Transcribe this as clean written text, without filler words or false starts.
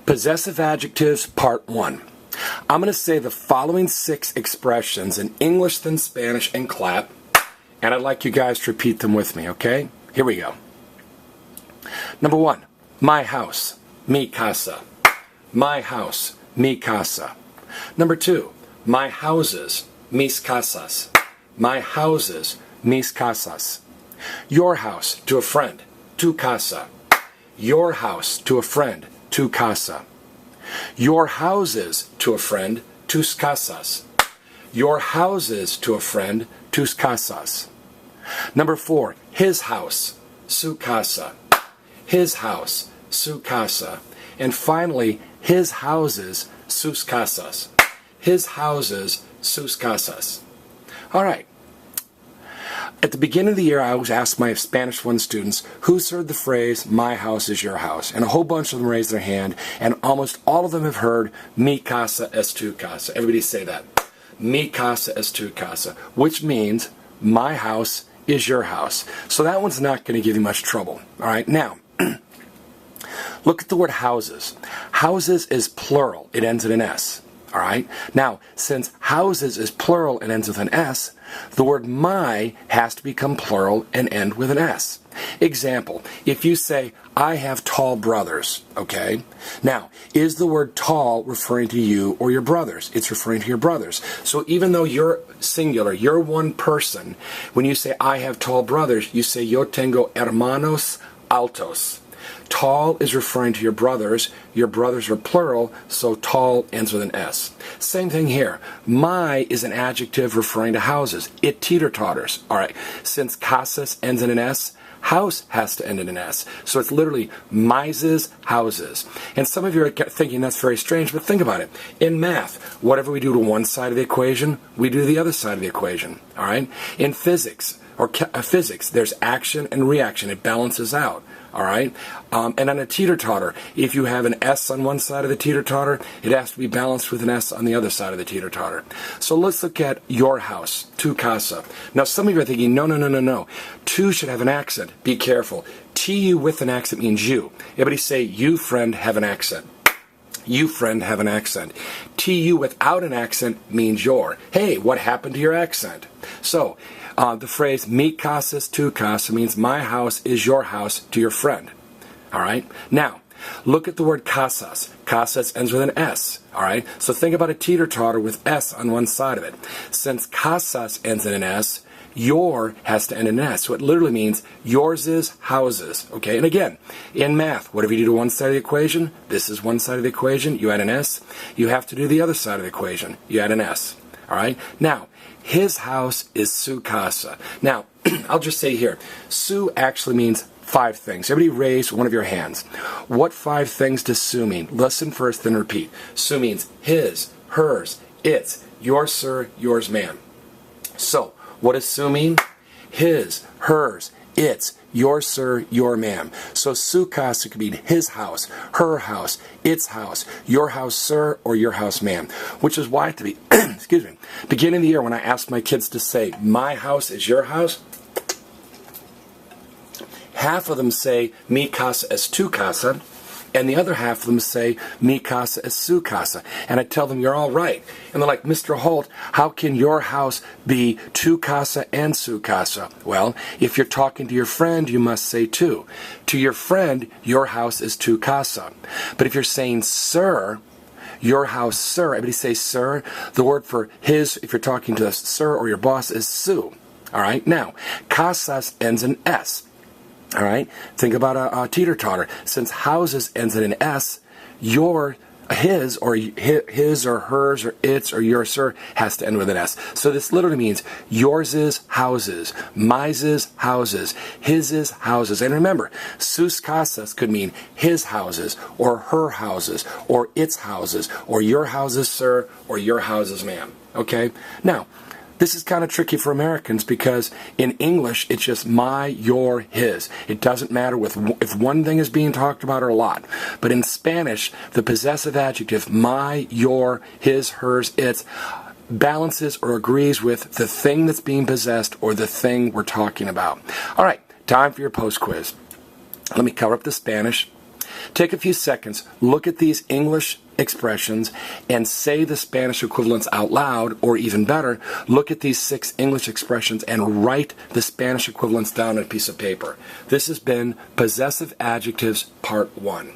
Possessive adjectives, part 1. I'm going to say the following 6 expressions in English, then Spanish, and clap. And I'd like you guys to repeat them with me, okay? Here we go. Number 1, my house, mi casa. My house, mi casa. Number 2, my houses, mis casas. My houses, mis casas. Your house to a friend, tu casa. Your house to a friend, tu casa. Your houses to a friend, tus casas. Your houses to a friend, tus casas. Number 4, his house, su casa. His house, su casa. And finally, his houses, sus casas. His houses, sus casas. All right. At the beginning of the year, I always ask my Spanish 1 students, who's heard the phrase, my house is your house? And a whole bunch of them raised their hand, and almost all of them have heard, mi casa es tu casa. Everybody say that. Mi casa es tu casa, which means, my house is your house. So that one's not going to give you much trouble. All right, now, look at the word houses. Houses is plural. It ends in an S. All right? Now, since houses is plural and ends with an S, the word my has to become plural and end with an S. Example, if you say, I have tall brothers, okay? Now, is the word tall referring to you or your brothers? It's referring to your brothers. So even though you're singular, you're one person, when you say, I have tall brothers, you say, yo tengo hermanos altos. Tall is referring to your brothers. Your brothers are plural, so tall ends with an S. Same thing here. My is an adjective referring to houses. It teeter-totters. All right, since casas ends in an S, house has to end in an S. So it's literally mises, houses. And some of you are thinking that's very strange, but think about it. In math, whatever we do to one side of the equation, we do to the other side of the equation. All right? In physics, there's action and reaction. It balances out. All right? And on a teeter-totter, if you have an S on one side of the teeter-totter, it has to be balanced with an S on the other side of the teeter-totter. So let's look at your house, tu casa. Now, some of you are thinking, no. Tu should have an accent. Be careful. Tu with an accent means you. Everybody say, you, friend, have an accent. You, friend, have an accent. Tu without an accent means your. Hey, what happened to your accent? So, the phrase mi casa es tu casa means my house is your house to your friend. All right? Now, look at the word casas. Casas ends with an S. All right? So think about a teeter-totter with S on one side of it. Since casas ends in an S, your has to end in an S. So it literally means yours is houses. Okay? And again, in math, whatever you do to one side of the equation, this is one side of the equation, you add an S. You have to do the other side of the equation. You add an S. All right? Now, his house is su casa. Now, I'll just say here, su actually means 5 things. Everybody raise one of your hands. What 5 things does su mean? Listen first, then repeat. Su means his, hers, its, yours, sir, yours, ma'am. So, what does su mean? His, hers, its, your sir, your ma'am. So su casa could mean his house, her house, its house, your house, sir, or your house, ma'am. Which is why at the beginning of the year when I asked my kids to say, my house is your house, half of them say, mi casa es tu casa, and the other half of them say, mi casa es su casa. And I tell them, you're all right. And they're like, Mr. Holt, how can your house be tu casa and su casa? Well, if you're talking to your friend, you must say tu. To your friend, your house is tu casa. But if you're saying sir, your house, sir, everybody say sir. The word for his, if you're talking to a sir or your boss, is su. All right? Now, casas ends in S. All right? Think about a teeter-totter. Since houses ends in an S, your, his or hers or its or your, sir, has to end with an S. So this literally means yours is houses, mine's is houses, his is houses. And remember, sus casas could mean his houses or her houses or its houses or your houses, sir, or your houses, ma'am. Okay? Now, this is kind of tricky for Americans because in English, it's just my, your, his. It doesn't matter if one thing is being talked about or a lot. But in Spanish, the possessive adjective my, your, his, hers, its balances or agrees with the thing that's being possessed or the thing we're talking about. All right, time for your post quiz. Let me cover up the Spanish. Take a few seconds, look at these English expressions, and say the Spanish equivalents out loud, or even better, look at these 6 English expressions and write the Spanish equivalents down on a piece of paper. This has been Possessive Adjectives Part 1.